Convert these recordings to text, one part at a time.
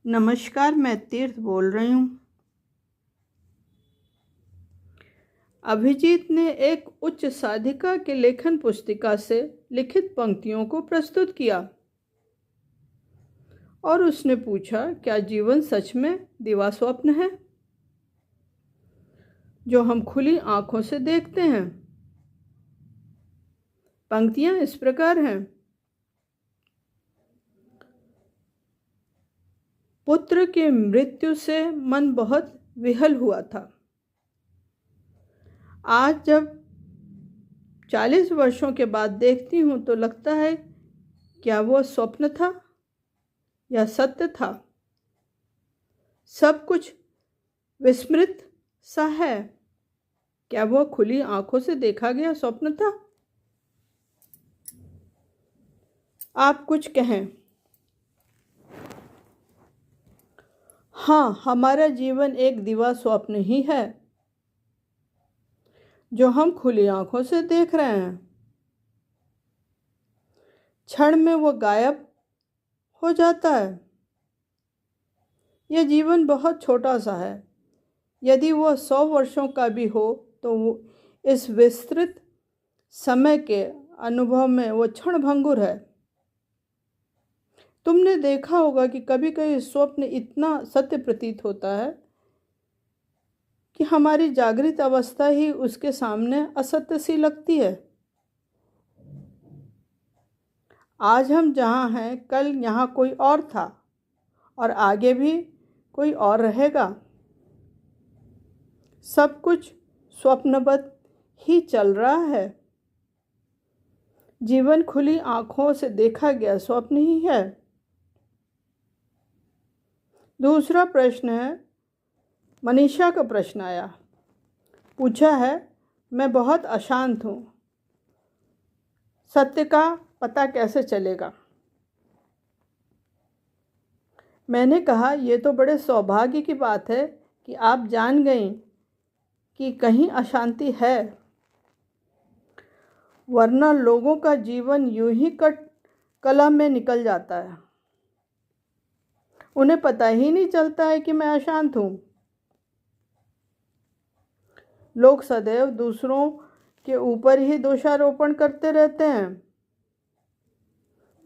नमस्कार, मैं तीर्थ बोल रही हूँ। अभिजीत ने एक उच्च साधिका के लेखन पुस्तिका से लिखित पंक्तियों को प्रस्तुत किया और उसने पूछा, क्या जीवन सच में दिवा स्वप्न है जो हम खुली आंखों से देखते हैं? पंक्तियां इस प्रकार हैं। पुत्र की मृत्यु से मन बहुत विहल हुआ था। आज जब 40 वर्षों के बाद देखती हूँ तो लगता है, क्या वो स्वप्न था या सत्य था? सब कुछ विस्मृत सा है। क्या वो खुली आंखों से देखा गया स्वप्न था? आप कुछ कहें। हाँ, हमारा जीवन एक दिवा स्वप्न ही है जो हम खुली आंखों से देख रहे हैं। क्षण में वो गायब हो जाता है। यह जीवन बहुत छोटा सा है। यदि वो 100 वर्षों का भी हो तो वो इस विस्तृत समय के अनुभव में वो क्षणभंगुर है। तुमने देखा होगा कि कभी कभी स्वप्न इतना सत्य प्रतीत होता है कि हमारी जागृत अवस्था ही उसके सामने असत्य सी लगती है। आज हम जहाँ हैं, कल यहाँ कोई और था और आगे भी कोई और रहेगा। सब कुछ स्वप्नवत ही चल रहा है। जीवन खुली आंखों से देखा गया स्वप्न ही है। दूसरा प्रश्न है, मनीषा का प्रश्न आया। पूछा है, मैं बहुत अशांत हूँ, सत्य का पता कैसे चलेगा? मैंने कहा, ये तो बड़े सौभाग्य की बात है कि आप जान गई कि कहीं अशांति है, वरना लोगों का जीवन यूं ही कलह में निकल जाता है। उन्हें पता ही नहीं चलता है कि मैं अशांत हूँ। लोग सदैव दूसरों के ऊपर ही दोषारोपण करते रहते हैं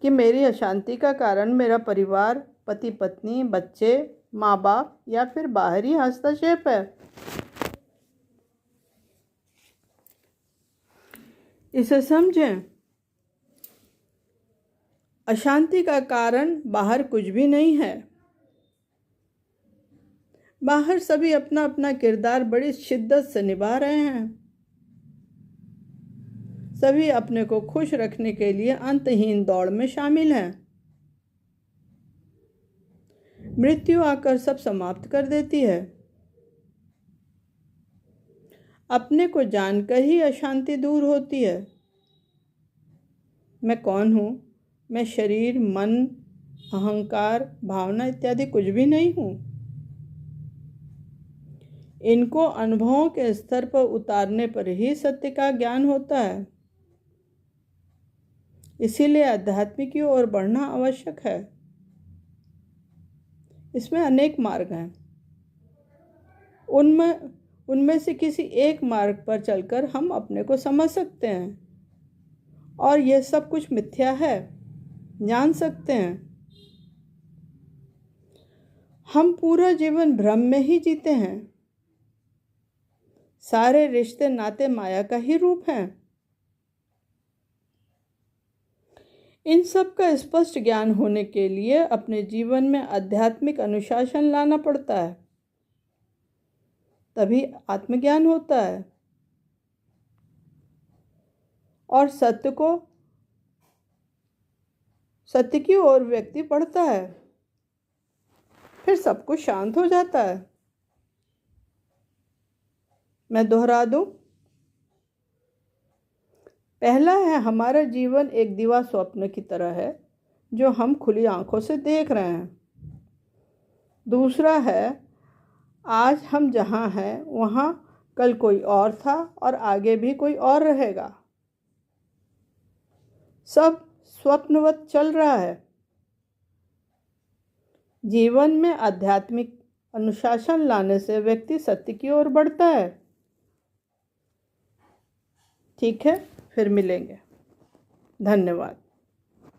कि मेरी अशांति का कारण मेरा परिवार, पति पत्नी, बच्चे, माँ बाप या फिर बाहरी हस्तक्षेप है। इसे समझें, अशांति का कारण बाहर कुछ भी नहीं है। बाहर सभी अपना अपना किरदार बड़ी शिद्दत से निभा रहे हैं। सभी अपने को खुश रखने के लिए अंतहीन दौड़ में शामिल हैं। मृत्यु आकर सब समाप्त कर देती है। अपने को जानकर ही अशांति दूर होती है। मैं कौन हूँ? मैं शरीर, मन, अहंकार, भावना इत्यादि कुछ भी नहीं हूँ। इनको अनुभवों के स्तर पर उतारने पर ही सत्य का ज्ञान होता है। इसीलिए अध्यात्म की ओर बढ़ना आवश्यक है। इसमें अनेक मार्ग हैं। उनमें से किसी एक मार्ग पर चलकर हम अपने को समझ सकते हैं और यह सब कुछ मिथ्या है जान सकते हैं। हम पूरा जीवन भ्रम में ही जीते हैं। सारे रिश्ते नाते माया का ही रूप हैं। इन सब का स्पष्ट ज्ञान होने के लिए अपने जीवन में आध्यात्मिक अनुशासन लाना पड़ता है, तभी आत्मज्ञान होता है और सत्य की ओर व्यक्ति बढ़ता है। फिर सब कुछ शांत हो जाता है। मैं दोहरा दूं, पहला है, हमारा जीवन एक दिवा स्वप्न की तरह है जो हम खुली आंखों से देख रहे हैं। दूसरा है, आज हम जहाँ हैं वहाँ कल कोई और था और आगे भी कोई और रहेगा। सब स्वप्नवत चल रहा है। जीवन में आध्यात्मिक अनुशासन लाने से व्यक्ति सत्य की ओर बढ़ता है। ठीक है, फिर मिलेंगे। धन्यवाद।